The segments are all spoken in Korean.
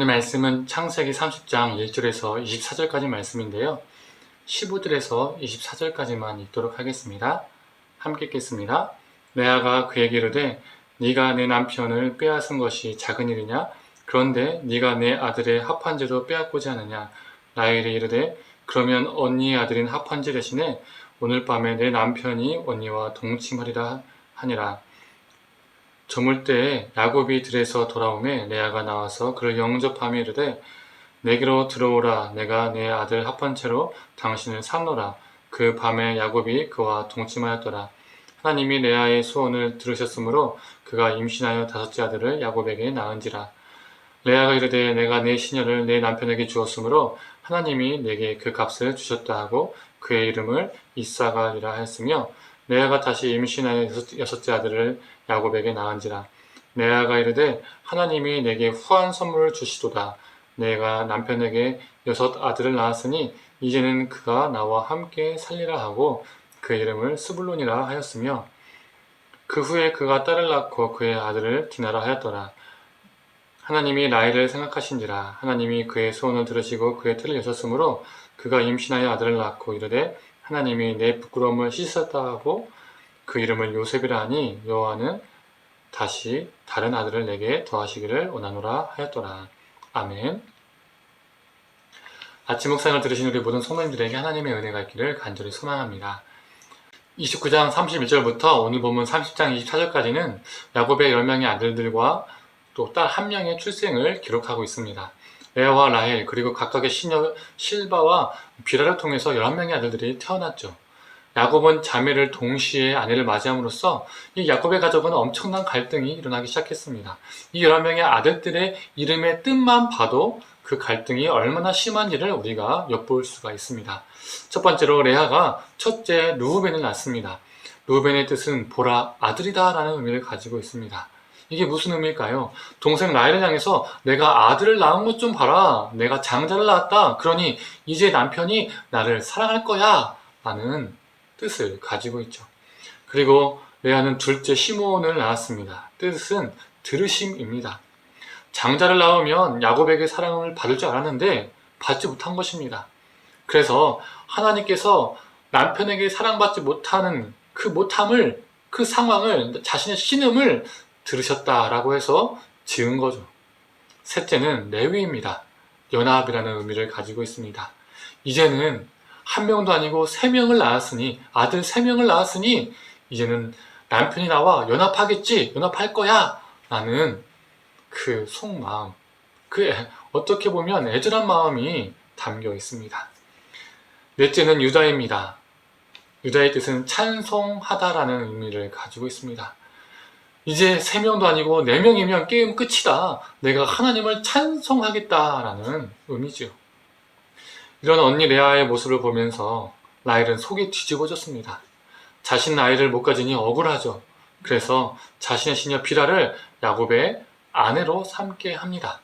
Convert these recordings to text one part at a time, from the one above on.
오늘 말씀은 창세기 30장 1절에서 24절까지 말씀인데요. 15절에서 24절까지만 읽도록 하겠습니다. 함께 읽겠습니다. 레아가 그에게 이르되 네가 내 남편을 빼앗은 것이 작은 일이냐? 그런데 네가 내 아들의 합판제도 빼앗고자 하느냐? 라헬이 이르되 그러면 언니의 아들인 합판제 대신에 오늘 밤에 내 남편이 언니와 동침하리라 하니라. 저물 때에 야곱이 들에서 돌아오매 레아가 나와서 그를 영접하며 이르되 내게로 들어오라. 내가 내 아들 합판체로 당신을 삼노라. 그 밤에 야곱이 그와 동침하였더라. 하나님이 레아의 소원을 들으셨으므로 그가 임신하여 다섯째 아들을 야곱에게 낳은지라. 레아가 이르되 내가 내 시녀를 내 남편에게 주었으므로 하나님이 내게 그 값을 주셨다 하고 그의 이름을 이사가리라 하였으며 레아가 다시 임신하여 여섯째 아들을 야곱에게 낳은지라. 레아가 이르되 하나님이 내게 후한 선물을 주시도다. 내가 남편에게 여섯 아들을 낳았으니 이제는 그가 나와 함께 살리라 하고 그의 이름을 스불론이라 하였으며 그 후에 그가 딸을 낳고 그의 아들을 디나라 하였더라. 하나님이 라헬을 생각하신지라. 하나님이 그의 소원을 들으시고 그의 틀을 여셨으므로 그가 임신하여 아들을 낳고 이르되 하나님이 내 부끄러움을 씻으셨다 하고 그 이름을 요셉이라 하니 여호와는 다시 다른 아들을 내게 더하시기를 원하노라 하였더라. 아멘. 아침 묵상을 들으신 우리 모든 성도님들에게 하나님의 은혜가 있기를 간절히 소망합니다. 29장 31절부터 오늘 본문 30장 24절까지는 야곱의 10명의 아들들과 또 딸 1명의 출생을 기록하고 있습니다. 레아와 라헬 그리고 각각의 시녀 실바와 비라를 통해서 11명의 아들들이 태어났죠. 야곱은 자매를 동시에 아내를 맞이함으로써 이 야곱의 가족은 엄청난 갈등이 일어나기 시작했습니다. 이 11명의 아들들의 이름의 뜻만 봐도 그 갈등이 얼마나 심한지를 우리가 엿볼 수가 있습니다. 첫 번째로 레아가 첫째 르우벤을 낳습니다. 르우벤의 뜻은 보라 아들이다 라는 의미를 가지고 있습니다. 이게 무슨 의미일까요? 동생 라헬을 향해서 내가 아들을 낳은 것 좀 봐라. 내가 장자를 낳았다. 그러니 이제 남편이 나를 사랑할 거야. 라는 뜻을 가지고 있죠. 그리고 레아는 둘째 시므온을 낳았습니다. 뜻은 들으심입니다. 장자를 낳으면 야곱에게 사랑을 받을 줄 알았는데 받지 못한 것입니다. 그래서 하나님께서 남편에게 사랑받지 못하는 그 못함을, 그 상황을, 자신의 신음을 들으셨다라고 해서 지은 거죠. 셋째는 레위입니다. 연합이라는 의미를 가지고 있습니다. 이제는 한 명도 아니고 3명을 낳았으니, 아들 3명을 낳았으니 이제는 남편이 나와 연합하겠지, 연합할 거야 라는 그 속마음, 그 어떻게 보면 애절한 마음이 담겨 있습니다. 넷째는 유다입니다. 유다의 뜻은 찬송하다라는 의미를 가지고 있습니다. 이제 3명도 아니고 4명이면 게임 끝이다. 내가 하나님을 찬송하겠다라는 의미죠. 이런 언니 레아의 모습을 보면서 라헬은 속이 뒤집어졌습니다. 자신 아이를 못 가지니 억울하죠. 그래서 자신의 시녀 비라를 야곱의 아내로 삼게 합니다.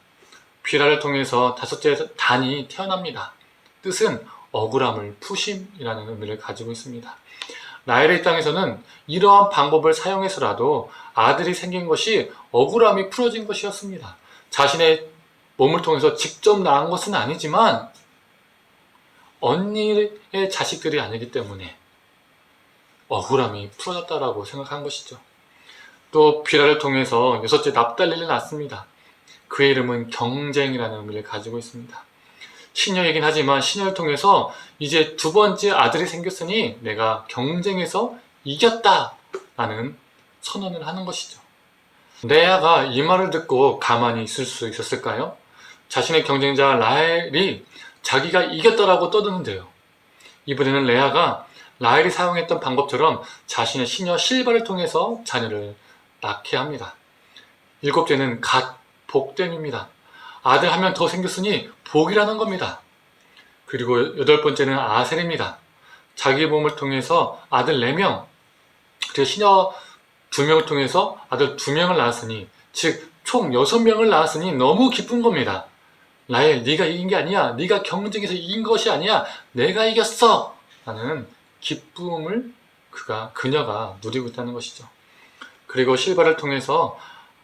비라를 통해서 다섯째 단이 태어납니다. 뜻은 억울함을 푸심이라는 의미를 가지고 있습니다. 라헬의 입장에서는 이러한 방법을 사용해서라도 아들이 생긴 것이 억울함이 풀어진 것이었습니다. 자신의 몸을 통해서 직접 낳은 것은 아니지만 언니의 자식들이 아니기 때문에 억울함이 풀어졌다라고 생각한 것이죠. 또 비라를 통해서 여섯째 납달리를 낳습니다. 그의 이름은 경쟁이라는 의미를 가지고 있습니다. 시녀이긴 하지만 시녀를 통해서 이제 두 번째 아들이 생겼으니 내가 경쟁에서 이겼다라는 선언을 하는 것이죠. 레아가 이 말을 듣고 가만히 있을 수 있었을까요? 자신의 경쟁자 라헬이 자기가 이겼다라고 떠드는데요. 이번에는 레아가 라헬이 사용했던 방법처럼 자신의 시녀 실바를 통해서 자녀를 낳게 합니다. 7째는 복됨입니다. 아들 1명 더 생겼으니 복이라는 겁니다. 그리고 8번째는 아셀입니다. 자기 몸을 통해서 아들 4명, 그리고 시녀 2명을 통해서 아들 2명을 낳았으니, 즉 총 6명을 낳았으니 너무 기쁜 겁니다. 라헬, 네가 이긴 게 아니야. 네가 경쟁에서 이긴 것이 아니야. 내가 이겼어! 라는 기쁨을 그녀가 누리고 있다는 것이죠. 그리고 실바를 통해서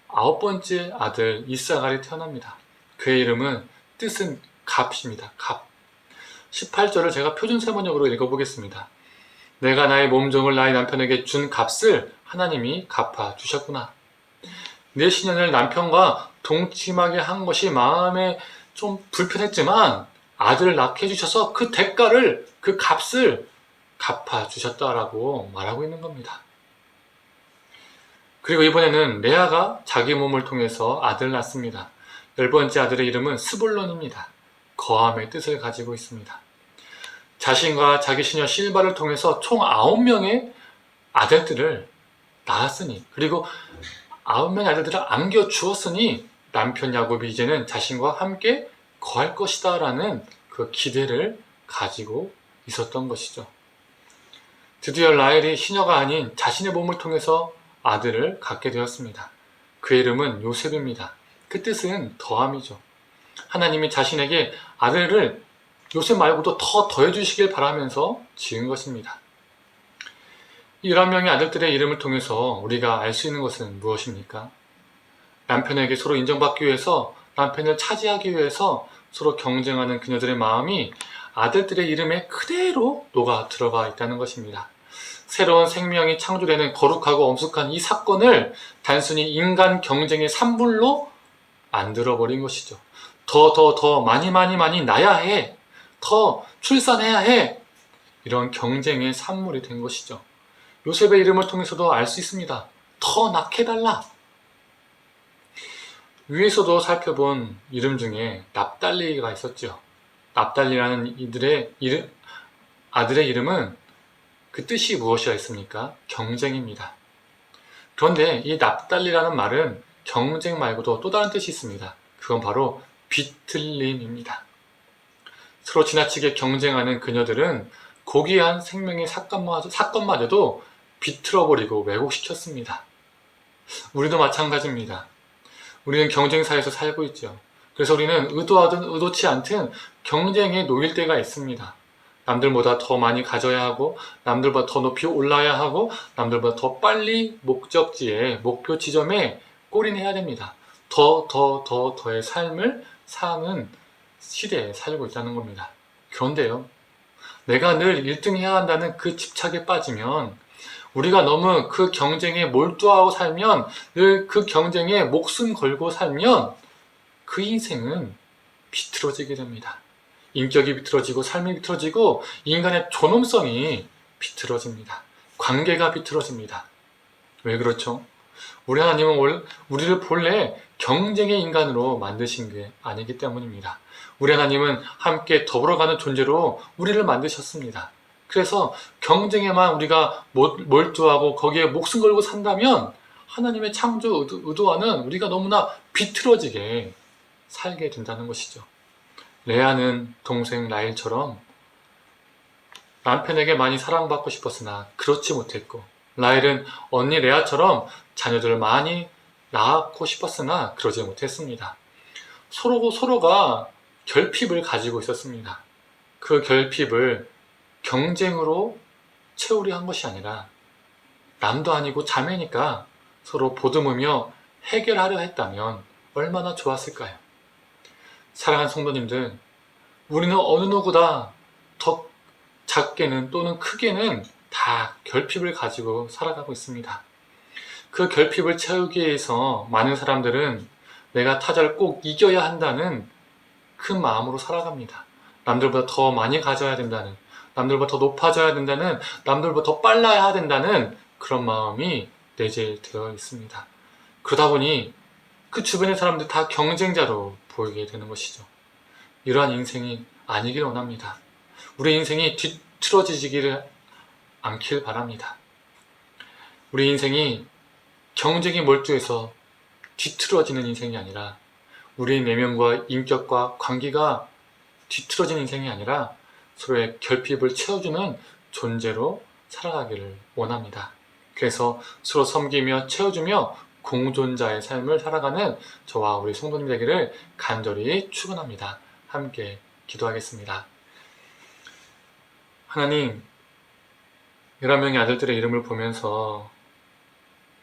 9번째 아들 이사갈이 태어납니다. 그의 이름은 뜻은 값입니다. 값. 18절을 제가 표준 세번역으로 읽어보겠습니다. 내가 나의 몸종을 나의 남편에게 준 값을 하나님이 갚아 주셨구나. 내 시년을 남편과 동침하게 한 것이 마음에 좀 불편했지만 아들을 낳게 해주셔서 그 대가를, 그 값을 갚아 주셨다라고 말하고 있는 겁니다. 그리고 이번에는 레아가 자기 몸을 통해서 아들을 낳습니다. 10번째 아들의 이름은 스불론입니다. 거함의 뜻을 가지고 있습니다. 자신과 자기 시녀 실바를 통해서 총 9명의 아들들을 낳았으니, 그리고 9명의 아들들을 안겨주었으니 남편 야곱이 이제는 자신과 함께 거할 것이다 라는 그 기대를 가지고 있었던 것이죠. 드디어 라헬이 시녀가 아닌 자신의 몸을 통해서 아들을 갖게 되었습니다. 그의 이름은 요셉입니다. 그 뜻은 더함이죠. 하나님이 자신에게 아들을 요셉 말고도 더 더해주시길 바라면서 지은 것입니다. 이 11명의 아들들의 이름을 통해서 우리가 알 수 있는 것은 무엇입니까? 남편에게 서로 인정받기 위해서, 남편을 차지하기 위해서 서로 경쟁하는 그녀들의 마음이 아들들의 이름에 그대로 녹아 들어가 있다는 것입니다. 새로운 생명이 창조되는 거룩하고 엄숙한 이 사건을 단순히 인간 경쟁의 산물로 만들어버린 것이죠. 더 많이 낳아야 해. 더 출산해야 해. 이런 경쟁의 산물이 된 것이죠. 요셉의 이름을 통해서도 알 수 있습니다. 더 낳게 해달라. 위에서도 살펴본 이름 중에 납달리가 있었죠. 납달리라는 아들의 이름은 그 뜻이 무엇이었습니까? 경쟁입니다. 그런데 이 납달리라는 말은 경쟁 말고도 또 다른 뜻이 있습니다. 그건 바로 비틀림입니다. 서로 지나치게 경쟁하는 그녀들은 고귀한 생명의 사건마저도 비틀어버리고 왜곡시켰습니다. 우리도 마찬가지입니다. 우리는 경쟁사에서 살고 있죠. 그래서 우리는 의도하든 의도치 않든 경쟁에 놓일 때가 있습니다. 남들보다 더 많이 가져야 하고, 남들보다 더 높이 올라야 하고, 남들보다 더 빨리 목적지에, 목표 지점에 골인해야 됩니다. 더의 삶을 사는 시대에 살고 있다는 겁니다. 그런데요, 내가 늘 1등 해야 한다는 그 집착에 빠지면, 우리가 너무 그 경쟁에 몰두하고 살면, 늘 그 경쟁에 목숨 걸고 살면 그 인생은 비틀어지게 됩니다. 인격이 비틀어지고 삶이 비틀어지고 인간의 존엄성이 비틀어집니다. 관계가 비틀어집니다. 왜 그렇죠? 우리 하나님은 우리를 본래 경쟁의 인간으로 만드신 게 아니기 때문입니다. 우리 하나님은 함께 더불어가는 존재로 우리를 만드셨습니다. 그래서 경쟁에만 우리가 몰두하고 거기에 목숨 걸고 산다면 하나님의 창조 의도와는 우리가 너무나 비틀어지게 살게 된다는 것이죠. 레아는 동생 라헬처럼 남편에게 많이 사랑받고 싶었으나 그렇지 못했고, 라헬은 언니 레아처럼 자녀들을 많이 낳고 싶었으나 그러지 못했습니다. 서로가 결핍을 가지고 있었습니다. 그 결핍을 경쟁으로 채우려 한 것이 아니라 남도 아니고 자매니까 서로 보듬으며 해결하려 했다면 얼마나 좋았을까요? 사랑하는 성도님들, 우리는 어느 누구보다 더 작게는 또는 크게는 다 결핍을 가지고 살아가고 있습니다. 그 결핍을 채우기 위해서 많은 사람들은 내가 타자를 꼭 이겨야 한다는 그 마음으로 살아갑니다. 남들보다 더 많이 가져야 된다는, 남들보다 더 높아져야 된다는, 남들보다 더 빨라야 된다는 그런 마음이 내재되어 있습니다. 그러다 보니 그 주변의 사람들 다 경쟁자로 보이게 되는 것이죠. 이러한 인생이 아니길 원합니다. 우리 인생이 뒤틀어지기를 않길 바랍니다. 우리 인생이 경쟁에 몰두해서 뒤틀어지는 인생이 아니라, 우리의 내면과 인격과 관계가 뒤틀어지는 인생이 아니라 서로의 결핍을 채워주는 존재로 살아가기를 원합니다. 그래서 서로 섬기며 채워주며 공존자의 삶을 살아가는 저와 우리 성도님 되기를 간절히 축원합니다. 함께 기도하겠습니다. 하나님, 11명의 아들들의 이름을 보면서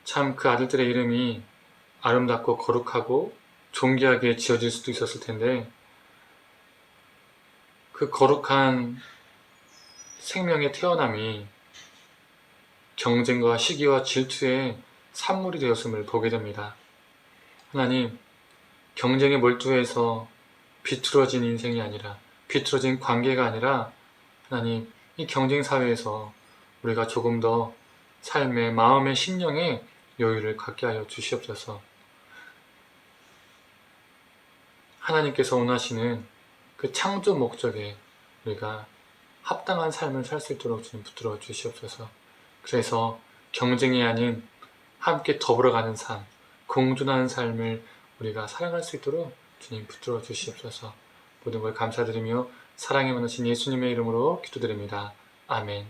참 그 아들들의 이름이 아름답고 거룩하고 존귀하게 지어질 수도 있었을 텐데 그 거룩한 생명의 태어남이 경쟁과 시기와 질투의 산물이 되었음을 보게 됩니다. 하나님, 경쟁에 몰두해서 비틀어진 인생이 아니라, 비틀어진 관계가 아니라 하나님, 이 경쟁 사회에서 우리가 조금 더 삶의, 마음의, 심령의 여유를 갖게 하여 주시옵소서. 하나님께서 원하시는 그 창조 목적에 우리가 합당한 삶을 살 수 있도록 주님 붙들어 주시옵소서. 그래서 경쟁이 아닌 함께 더불어가는 삶, 공존하는 삶을 우리가 살아갈 수 있도록 주님 붙들어 주시옵소서. 모든 걸 감사드리며 사랑에 많으신 예수님의 이름으로 기도드립니다. 아멘.